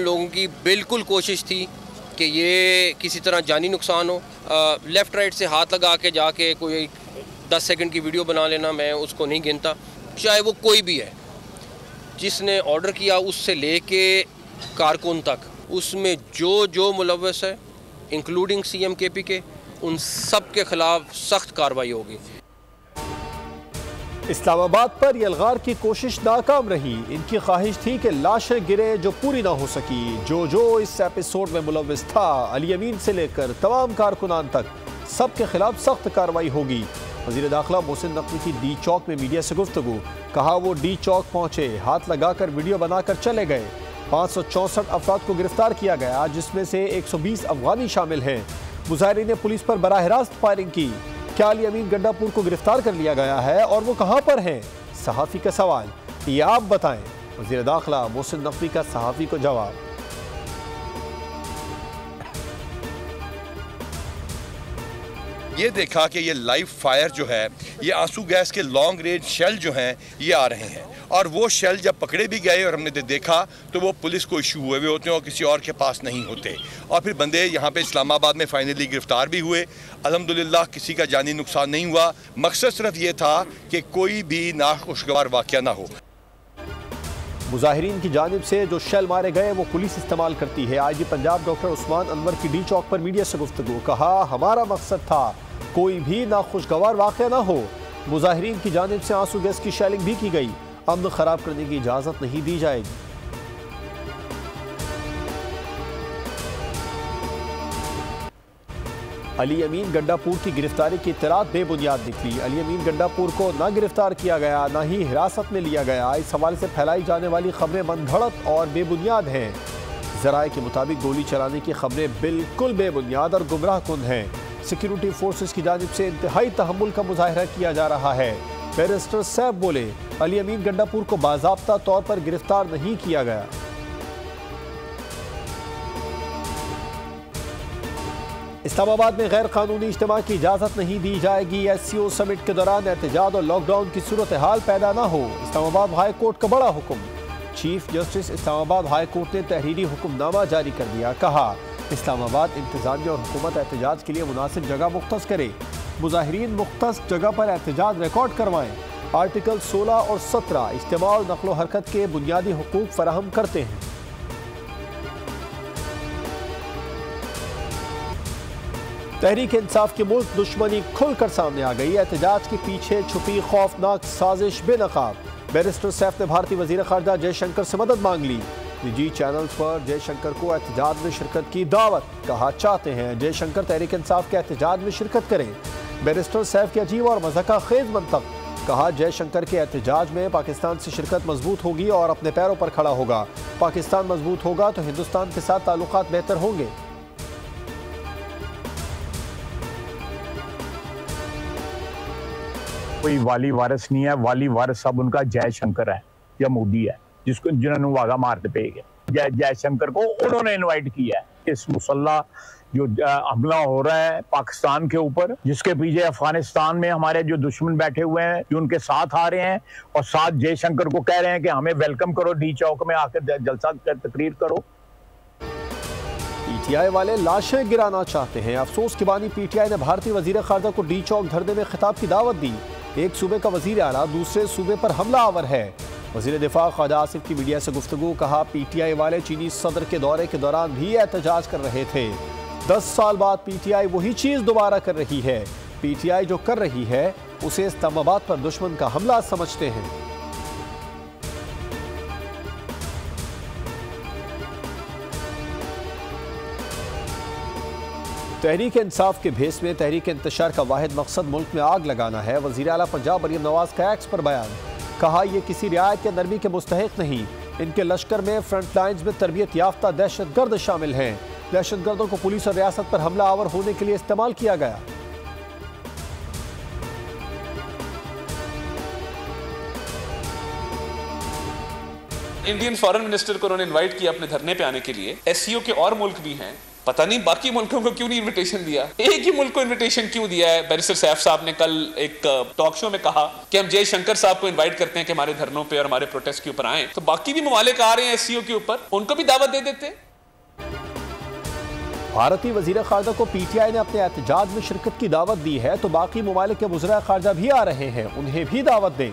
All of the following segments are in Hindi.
लोगों की बिल्कुल कोशिश थी कि ये किसी तरह जानी नुकसान हो। लेफ़्ट राइट से हाथ लगा के जाके कोई 10 सेकंड की वीडियो बना लेना, मैं उसको नहीं गिनता। चाहे वो कोई भी है, जिसने ऑर्डर किया उससे लेके कारकुन तक, उसमें जो मुलव्वस है इंक्लूडिंग CM KP के, उन सब के खिलाफ सख्त कार्रवाई होगी। इस्लामाबाद पर यलगार की कोशिश नाकाम रही। इनकी ख्वाहिश थी कि लाशें गिरे जो पूरी ना हो सकी। जो इस एपिसोड में मुलव्वस था, अली अमीन से लेकर तमाम कारकुनान तक, सब के खिलाफ सख्त कार्रवाई होगी। वज़ीर दाखिला मोहसिन नकवी की डी चौक में मीडिया से गुफ्तगू। कहा वो डी चौक पहुंचे, हाथ लगाकर वीडियो बनाकर चले गए। 564 अफराद को गिरफ्तार किया गया, जिसमें से 120 अफगानी शामिल हैं। मुजाहिरीन ने पुलिस पर बराह रास्त फायरिंग की। क्या अली अमीन गंडापुर को गिरफ्तार कर लिया गया है और वो कहां पर हैं? सहाफ़ी का सवाल, ये आप बताएं। वज़ीर दाखिला मोहसिन नकवी का सहाफ़ी को जवाब। ये देखा कि ये लाइव फायर जो है, ये आंसू गैस के लॉन्ग रेंज शेल जो हैं ये आ रहे हैं, और वो शेल जब पकड़े भी गए और हमने देखा तो वो पुलिस को इशू हुए होते हैं और किसी और के पास नहीं होते। और फिर बंदे यहाँ पे इस्लामाबाद में फाइनली गिरफ्तार भी हुए। अल्हम्दुलिल्लाह किसी का जानी नुकसान नहीं हुआ। मकसद सिर्फ ये था कि कोई भी नाखुशगवार वाक़या ना हो। मुजाहिरीन की जानिब से जो शेल मारे गए वो पुलिस इस्तेमाल करती है। IG पंजाब डॉक्टर उस्मान अनवर की डी चौक पर मीडिया से गुफ्तगू। कहा हमारा मकसद था कोई भी नाखुशगवार वाक़या ना हो। मुजाहिरीन की जानिब से आंसू गैस की शेलिंग भी की गई। अमन खराब करने की इजाज़त नहीं दी जाएगी। अली अमीन गंडापुर की गिरफ्तारी की इत्तलात बेबुनियाद निकली। अली अमीन गंडापुर को न गिरफ्तार किया गया, न ही हिरासत में लिया गया। इस हवाले से फैलाई जाने वाली खबरें मनगढ़ंत और बेबुनियाद हैं। ज़राए के मुताबिक गोली चलाने की खबरें बिल्कुल बेबुनियाद और गुमराह कुन हैं। सिक्योरिटी फोर्सेस की जानिब से इंतहाई तहम्मुल का मुजाहिरा किया जा रहा है। बैरिस्टर सैफ बोले, अली अमीन गंडापुर को बाज़ाब्ता तौर पर गिरफ्तार नहीं किया गया। इस्लामाबाद में गैर कानूनी इज्तिमा की इजाज़त नहीं दी जाएगी। SCO समिट के दौरान एहतजाज और लॉकडाउन की सूरत हाल पैदा ना हो। इस्लामाबाद हाई कोर्ट का बड़ा हुक्म। Chief justice Islamabad high court ने तहरीरी हुक्मनामा जारी कर दिया। कहा इस्लामाबाद इंतजामिया और हुकूमत एहतजाज के लिए मुनासिब जगह मुख्तस करे। मुजाहिरीन मुख्तस जगह पर एहतजाज रिकॉर्ड करवाएं। आर्टिकल 16 और 17 इज्तिमा और नक़्लो हरकत के बुनियादी हुकूक फराहम करते हैं। तहरीक इंसाफ की मुल्क दुश्मनी खुलकर सामने आ गई। एहतजाज के पीछे छुपी खौफनाक साजिश बेनकाब। बैरिस्टर सैफ ने भारतीय वज़ीर ख़ारजा जयशंकर से मदद मांग ली। निजी चैनल्स पर जयशंकर को एहतजाज में शिरकत की दावत। कहा चाहते हैं जयशंकर तहरीक इंसाफ के एहतजाज में शिरकत करें। बैरिस्टर सैफ की अजीब और मज़ाक़ा खेज़ मंतक। कहा जयशंकर के एहतजाज में पाकिस्तान से शिरकत मजबूत होगी और अपने पैरों पर खड़ा होगा। पाकिस्तान मजबूत होगा तो हिंदुस्तान के साथ ताल्लुकात बेहतर होंगे। कोई वाली वारिस नहीं है, वाली वारिस सब उनका जयशंकर है या मोदी है, जिन्होंने वागा मारते पे गए। जयशंकर को उन्होंने इनवाइट किया है। इस मुसल्ला जो हमला हो रहा है पाकिस्तान के ऊपर, जिसके पीछे अफगानिस्तान में हमारे जो दुश्मन बैठे हुए हैं, जो उनके साथ आ रहे हैं और साथ जयशंकर को कह रहे हैं कि हमें वेलकम करो, डी चौक में आकर जलसा तकरीर करो। PTI वाले लाशें गिराना चाहते हैं। अफसोस की बानी PTI ने भारतीय वज़ीर ख़ारजा को डी चौक धरने में खिताब की दावत दी। एक सूबे का वज़ीर आला दूसरे सूबे पर हमला आवर है। वज़ीर दिफा ख्वाजा आसिफ की मीडिया से गुफ्तगू। कहा PTI वाले चीनी सदर के दौरे के दौरान भी एहतजाज कर रहे थे। 10 साल बाद PTI वही चीज़ दोबारा कर रही है। PTI जो कर रही है उसे इस्लामाबाद पर दुश्मन का हमला समझते हैं। तहरीक इंसाफ के भेस में तहरीक इंतशार का वाहिद मकसद मुल्क में आग लगाना है। वज़ीर आला पंजाब मरीम नवाज का एक्स पर बयान। कहा यह किसी रियायत या नरमी के मुस्तहिक नहीं। इनके लश्कर में फ्रंट लाइन्स में तरबियत याफ्ता दहशतगर्द शामिल हैं। दहशतगर्दों को पुलिस और रियासत पर हमला आवर होने के लिए इस्तेमाल किया गया। इंडियन फॉरेन मिनिस्टर को उन्होंने इनवाइट किया अपने धरने पे आने के लिए। SCO के और मुल्क भी हैं पता नहीं बाकी मुल्कों को क्यों नहीं इनविटेशन दिया, एक ही मुल्क को इनविटेशन क्यों दिया है। बैरिस्टर सैफ साहब ने कल एक टॉक शो में कहा कि हम जयशंकर साहब को इनवाइट करते हैं कि हमारे धरनों पे और हमारे प्रोटेस्ट के ऊपर आए, तो बाकी भी ममालिक आ रहे हैं SCO के ऊपर, उनको भी दावत दे देते। भारतीय वजीर खारजा को PTI ने अपने एहतजाज में शिरकत की दावत दी है, तो बाकी ममालिक के वज़ीर खारजा भी आ रहे हैं, उन्हें भी दावत दें।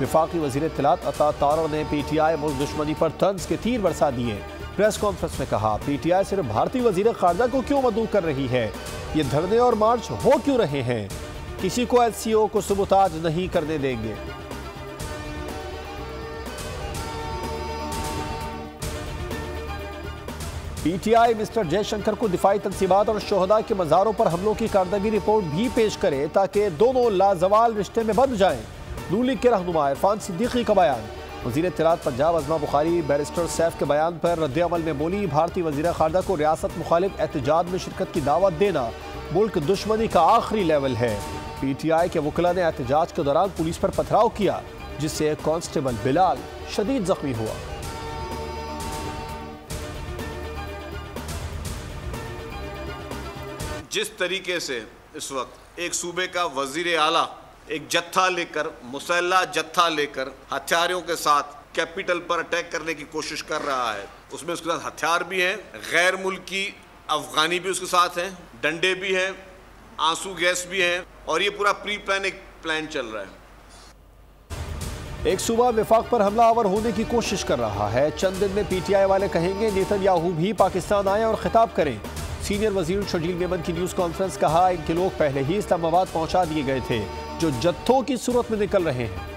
वफाकी वज़ीर इत्तलात अता तारर ने PTI मुल्क दुश्मनी पर तंज के तीर बरसा दिए। प्रेस कॉन्फ्रेंस में कहा, PTI सिर्फ भारतीय वज़ीर खारजा को क्यों मदऊ कर रही है, ये धरने और मार्च हो क्यों रहे हैं, किसी को SCO को सबूताज नहीं करने देंगे। PTI मिस्टर जयशंकर को दिफाई तंसीबात और शोहदा के मज़ारों पर हमलों की कारदगी रिपोर्ट भी पेश करे ताकि दोनों लाजवाल रिश्ते में बंध जाएं। नून लीग के रहनुमा इरफान सिद्दीकी का बयान। वज़ीर इत्तलात पंजाब अज़मा बुखारी बैरिस्टर सैफ के बयान पर रद्द-ए-अमल में बोली, भारतीय वज़ीर खारजा को रियासत मुखालिफ एहतजाज में शिरकत की दावत देना मुल्क दुश्मनी का आखिरी लेवल है। PTI के वकला ने एहतजाज के दौरान पुलिस पर पथराव किया, जिससे कांस्टेबल बिलाल शदीद जख्मी हुआ। जिस तरीके से इस वक्त एक सूबे का वजीर आला एक जत्था लेकर, मुसल्ला जत्था लेकर हथियारों के साथ कैपिटल पर अटैक करने की कोशिश कर रहा है, उसमें उसके साथ हथियार भी हैं, गैर मुल्की अफगानी भी उसके साथ हैं, डंडे भी हैं, आंसू गैस भी हैं, और ये पूरा प्री प्लान एक प्लान चल रहा है। एक सूबा विफाक पर हमलावर होने की कोशिश कर रहा है। चंद दिन में PTI वाले कहेंगे नेतन्याहू भी पाकिस्तान आए और खिताब करें। सीनियर वजीर शजील मेमन की न्यूज़ कॉन्फ्रेंस। कहा, इनके लोग पहले ही इस्लामाबाद पहुंचा दिए गए थे, जो जत्थों की सूरत में निकल रहे हैं।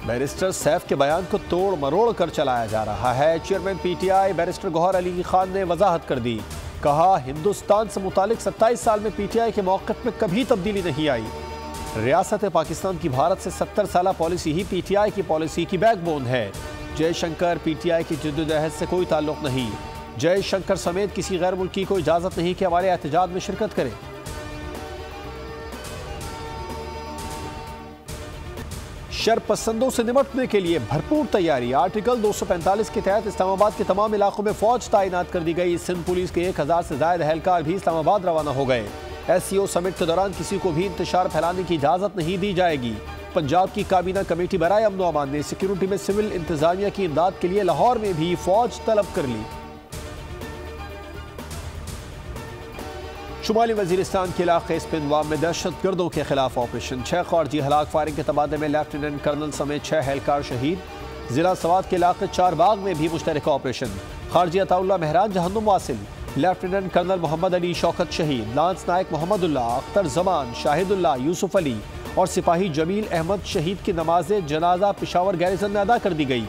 बैरिस्टर सैफ के बयान को तोड़ मरोड़ कर चलाया जा रहा है। Chairman PTI barrister Gohar Ali Khan ने वजाहत कर दी। कहा, हिंदुस्तान से मुतालिक 27 साल में PTI के मौक़िफ़ में कभी तब्दीली नहीं आई। रियासत पाकिस्तान की भारत से 70 साला पॉलिसी ही PTI की पॉलिसी की बैकबोन है। जयशंकर PTI की जद्दोजहद से कोई ताल्लुक नहीं। जयशंकर समेत किसी गैर मुल्की को इजाज़त नहीं कि हमारे एहतजाज में शिरकत करें। शरपसंदों से निपटने के लिए भरपूर तैयारी। आर्टिकल 245 के तहत इस्लामाबाद के तमाम इलाकों में फौज तैनात कर दी गई। सिंध पुलिस के 1000 से ज्यादा एहलकार भी इस्लामाबाद रवाना हो गए। SCO समिट के दौरान किसी को भी इंतशार फैलाने की इजाज़त नहीं दी जाएगी। पंजाब की काबीना कमेटी बराए अमन व अमान ने सिक्योरिटी में सिविल इंतजामिया की इमदाद के लिए लाहौर में भी फौज तलब कर ली। शुमाली वजीरिस्तान के इलाके स्पिनवाम में दहशत गर्दों के खिलाफ ऑपरेशन। 6 खारजी हलाक। फायरिंग के तबादले में लेफ्टिनेंट कर्नल समेत 6 एहलकार शहीद। जिला सवात के इलाके 4 बाग में भी मुश्तरका ऑपरेशन। खारजी अताउल्लाह मेहरान जहन्नुम वासिल। लेफ्टिनेंट कर्नल मोहम्मद अली शौकत शहीद। लांस नायक मोहम्मदुल्लाह, अख्तर जमान, शाहिदुल्लाह, यूसुफ अली और सिपाही जमील अहमद शहीद की नमाज जनाजा पिशावर गैरिसन में अदा कर दी गई।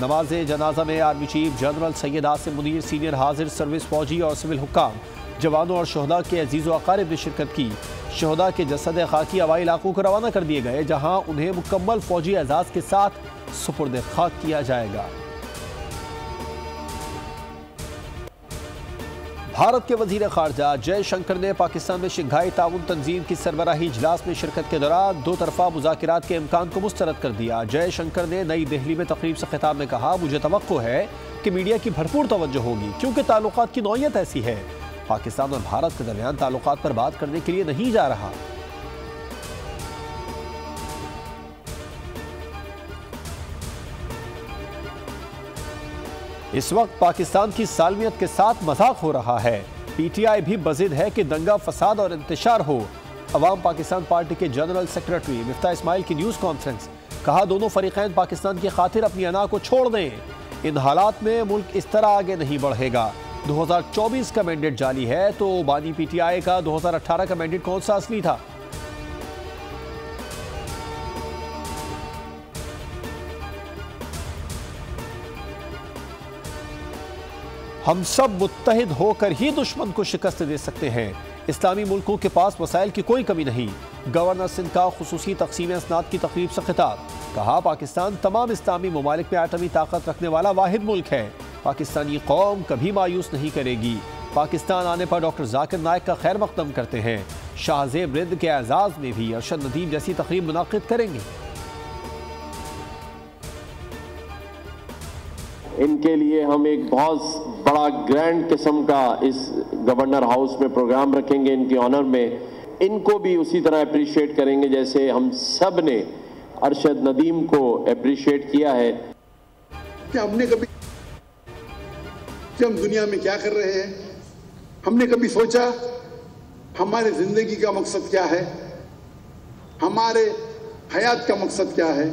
नमाज जनाजा में army chief general Syed Asim Munir, senior हाजिर सर्विस फौजी और सिविल हुक्काम, जवानों और शहदा के अजीज़ व अकारिब ने शिरकत की। शहदा के जसद खाकी हवाई इलाकों को रवाना कर दिए गए, जहां उन्हें मुकम्मल फौजी एजाज़ के साथ सुपुर्द खाक किया जाएगा। भारत के वजीर खारजा जयशंकर ने पाकिस्तान में शंघाई ताउन तंजीम की सरबराही इजलास में शिरकत के दौरान 2 तरफा मुज़ाकिरात के इम्कान को मुस्तरद कर दिया। जयशंकर ने नई दिल्ली में तकरीब से खिताब में कहा, मुझे तवक्को है कि मीडिया की भरपूर तवज्जो होगी, क्योंकि ताल्लुकात की नौयत ऐसी है। पाकिस्तान और भारत के दरमियान ताल्लुकात पर बात करने के लिए नहीं जा रहा। इस वक्त पाकिस्तान की सालमियत के साथ मजाक हो रहा है। PTI भी बज़िद है कि दंगा फसाद और इंतशार हो। अवाम पाकिस्तान पार्टी के जनरल सेक्रेटरी मिफ्ता इस्माइल की न्यूज़ कॉन्फ्रेंस। कहा, दोनों फरीक़ैन पाकिस्तान की खातिर अपनी अना को छोड़ दें। इन हालात में मुल्क इस तरह आगे नहीं बढ़ेगा। 2024 का मैंडेट जाली है, तो बानी PTI का 2018 का मैंडेट कौन सा असली था? हम सब मुत्तहिद होकर ही दुश्मन को शिकस्त दे सकते हैं। इस्लामी मुल्कों के पास वसाइल की कोई कमी नहीं। गवर्नर सिंध का खुसूसी तकसीम असनाद की तकरीब से खिताब। कहा, पाकिस्तान तमाम इस्लामी ममालिक में एटमी ताकत रखने वाला वाहिद मुल्क है। पाकिस्तानी कौम कभी मायूस नहीं करेगी। पाकिस्तान आने पर डॉक्टर जाकिर नाइक का खैर मकदम करते हैं। शाहज़ेब रिंद के एजाज़ में भी अरशद नदीम जैसी तकरीब मुनाकिद करेंगे। इनके लिए हम एक बहुत बड़ा ग्रैंड किस्म का इस गवर्नर हाउस में प्रोग्राम रखेंगे इनके ऑनर में। इनको भी उसी तरह अप्रिशिएट करेंगे जैसे हम सब ने अरशद नदीम को अप्रिशिएट किया है। क्या हमने कभी कि हम दुनिया में क्या कर रहे हैं, हमने कभी सोचा हमारे जिंदगी का मकसद क्या है, हमारे हयात का मकसद क्या है?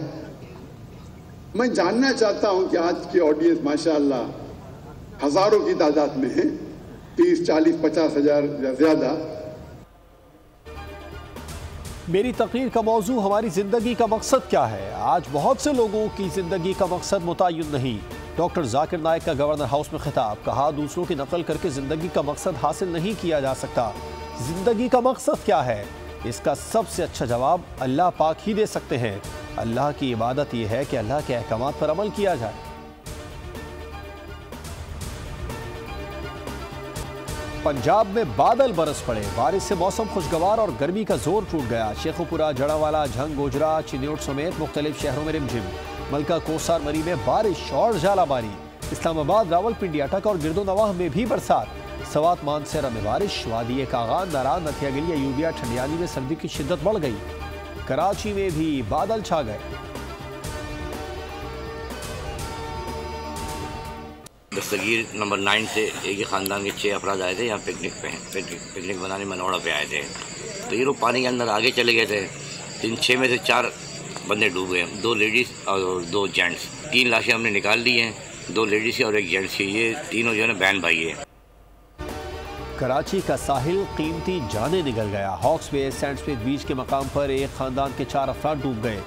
मैं जानना चाहता हूं कि आज की ऑडियंस माशाअल्लाह हजारों की तादाद में है, 30, 40, 50 हजार या ज्यादा। मेरी तकरीर का मौजू हमारी जिंदगी का मकसद क्या है। आज बहुत से लोगों की जिंदगी का मकसद मुतय्यन नहीं। डॉक्टर जाकिर नाइक का गवर्नर हाउस में खिताब, कहा दूसरों की नकल करके जिंदगी का मकसद हासिल नहीं किया जा सकता। जिंदगी का मकसद क्या है, इसका सबसे अच्छा जवाब अल्लाह पाक ही दे सकते हैं। अल्लाह की इबादत यह है कि अल्लाह के अहकामात पर अमल किया जाए। पंजाब में बादल बरस पड़े, बारिश से मौसम खुशगवार और गर्मी का जोर टूट गया। शेखुपुरा, जड़ावाला, झंग, गोजरा, चिन्योट समेत मुख्तलिफ शहरों में रिमझिम। मलका, कोसार, मरी में बारिश और झालाबारी। इस्लामाबाद, रावलपिंडी, अटक और गिरदोनवाह में भी बरसात। सवात, मानसेरा में बारिश। वादी कागान, नारान, नथियागिली, अयूबिया, ठंडियाली में सर्दी की शिद्दत बढ़ गई। कराची में भी बादल छा गए। दस्तगीर नंबर 9 से एक ही ख़ानदान के 6 अफराद आए थे यहाँ पिकनिक बनाने मनोड़ा पे आए थे। तो ये लोग पानी के अंदर आगे चले गए थे। इन 6 में से 4 बंदे डूब गए, 2 लेडीज़ और 2 जेंट्स। 3 लाशें हमने निकाल ली हैं, 2 लेडीज़ की और 1 जेंट्स की। ये तीनों जो है ना बहन भाई है। कराची का साहिल कीमती जाने निकल गया। हॉक्स बे सैंड स्मिथ बीच के मकाम पर एक खानदान के 4 अफराद डूब गए।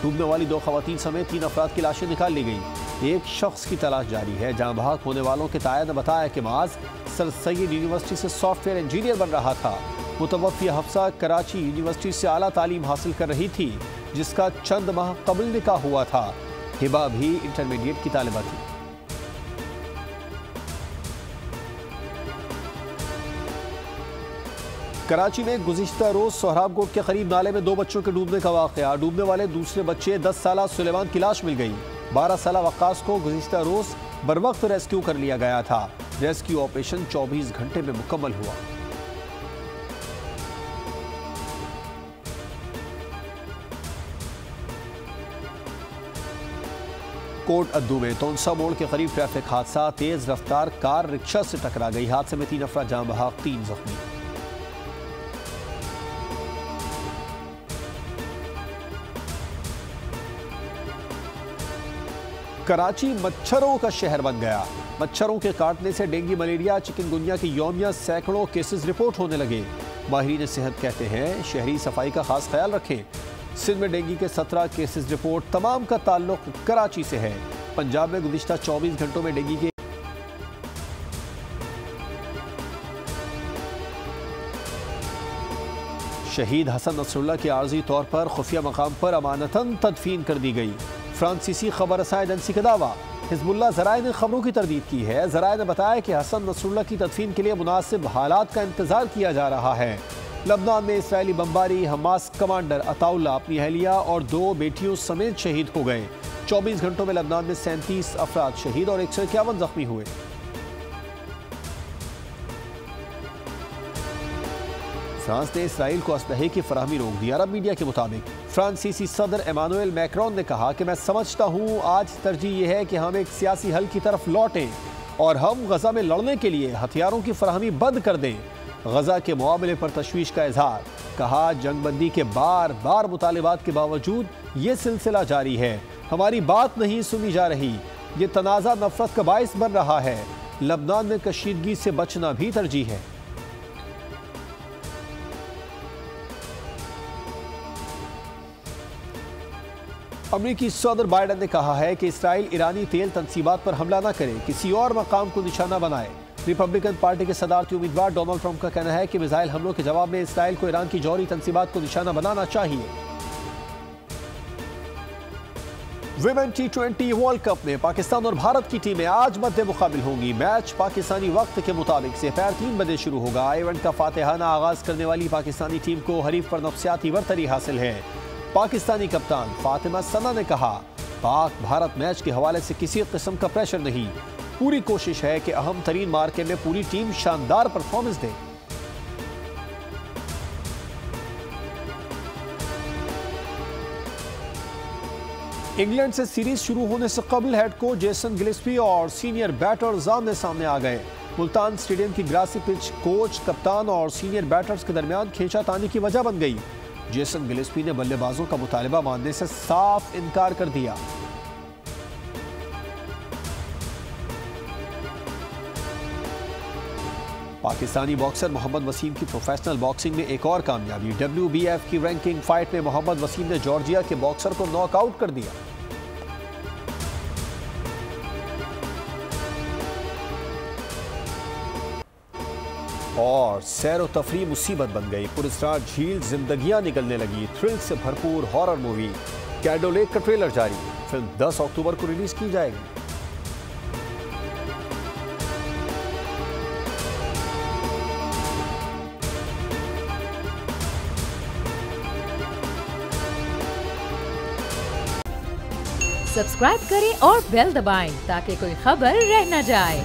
डूबने वाली 2 खवातीन समेत 3 अफराद की लाशें निकाल ली गई। एक शख्स की तलाश जारी है। जाँ बहक होने वालों के ताया ने बताया कि माज सर सैयद यूनिवर्सिटी से सॉफ्टवेयर इंजीनियर बन रहा था। मुतवफ़ी हफ्सा कराची यूनिवर्सिटी से आला तालीम हासिल कर रही थी, जिसका चंद माह कबल निकाह हुआ था। हिबा भी इंटरमीडिएट की तालिबा थी। कराची में गुज़िश्ता रोज सोहराब कोट के करीब नाले में 2 बच्चों के डूबने का वाक़या। डूबने वाले दूसरे बच्चे 10 साला सुलेमान की लाश मिल गई। 12 साला वक्कास को गुज़िश्ता रोज बरवक्त रेस्क्यू कर लिया गया था। रेस्क्यू ऑपरेशन 24 घंटे में मुकम्मल हुआ। कोट अद्दू में तोनसा मोड़ के करीब ट्रैफिक हादसा। तेज रफ्तार कार रिक्शा से टकरा गई। हादसे में 3 अफराद जाँ बहक, 3 जख्मी। कराची मच्छरों का शहर बन गया। मच्छरों के काटने से डेंगू, मलेरिया, चिकनगुनिया के यौमिया सैकड़ों केसेस रिपोर्ट होने लगे। माहिरीन सेहत कहते हैं शहरी सफाई का खास ख्याल रखें। सिंध में डेंगू के 17 केसेस रिपोर्ट, तमाम का ताल्लुक कराची से है। पंजाब में गुज़िश्ता 24 घंटों में डेंगू के शहीद हसन नसरुल्लाह की आर्जी तौर पर खुफिया मकाम पर अमानतन तदफीन कर दी गई। फ्रांसीसी खबर रसां एजेंसी का दावा। हिजबुल्लाह ज़राए ने खबरों की तरदीद की है। ज़राए ने बताया कि हसन नसरुल्लाह की तदफीन के लिए मुनासिब हालात का इंतजार किया जा रहा है। लबनान में इसराइली बमबारी, हमास कमांडर अताउल्ला अपनी अहलिया और 2 बेटियों समेत शहीद हो गए। 24 घंटों में लबनान में 37 अफराद शहीद और 151 जख्मी हुए। फ्रांस ने इसराइल को असलहे की फराहमी रोक दी। अरब मीडिया के मुताबिक फ्रांसीसी सदर एमानुएल मैक्रोन ने कहा कि मैं समझता हूँ आज तरजीह यह है कि हम एक सियासी हल की तरफ लौटें और हम गजा में लड़ने के लिए हथियारों की फराहमी बंद कर दें। गजा के मुआमले पर तशवीश का इजहार। कहा जंगबंदी के बार बार मुतालिबात के बावजूद ये सिलसिला जारी है। हमारी बात नहीं सुनी जा रही। ये तनाज़ा नफरत का बाइस बन रहा है। लबनान में कशीदगी से बचना भी तरजीह है। अमरीकी सदर बाइडन ने कहा है कि इसराइल ईरानी तेल तनसीबात पर हमला न करे, किसी और मकाम को निशाना बनाए। रिपब्लिकन पार्टी के सदारती उम्मीदवार डोनाल्ड ट्रंप का कहना है कि मिसाइल हमलों के जवाब में इसराइल को ईरान की जौहरी तनसीबात को निशाना बनाना चाहिए। विमेन T20 वर्ल्ड कप में पाकिस्तान और भारत की टीमें आज मध्य मुकाबिल होंगी। मैच पाकिस्तानी वक्त के मुताबिक दोपहर 3 बजे शुरू होगा। इवेंट का फातिहाना आगाज करने वाली पाकिस्तानी टीम को हरीफ पर नफसियाती बरतरी हासिल है। पाकिस्तानी कप्तान फातिमा सना ने कहा, पाक भारत मैच के हवाले से किसी किस्म का प्रेशर नहीं, पूरी कोशिश है कि अहम तरीन मार्के में पूरी टीम शानदार परफॉर्मेंस दे। इंग्लैंड से सीरीज शुरू होने से कबल हेड कोच जेसन गिलेस्पी और सीनियर बैटर्स आमने सामने आ गए। मुल्तान स्टेडियम की ग्रासी पिच कोच, कप्तान और सीनियर बैटर्स के दरमियान खींचातानी की वजह बन गई। जेसन गिलेस्पी ने बल्लेबाजों का मुतालिबा मानने से साफ इनकार कर दिया। पाकिस्तानी बॉक्सर मोहम्मद वसीम की प्रोफेशनल बॉक्सिंग में एक और कामयाबी। WBF की रैंकिंग फाइट में मोहम्मद वसीम ने जॉर्जिया के बॉक्सर को नॉकआउट कर दिया। और सैर व तफरी मुसीबत बन गई। पुरस्कार झील जिंदगियां निकलने लगी। थ्रिल से भरपूर हॉरर मूवी कैडोलेक का ट्रेलर जारी। फिल्म 10 अक्टूबर को रिलीज की जाएगी। सब्सक्राइब करें और बेल दबाएं ताकि कोई खबर रह न जाए।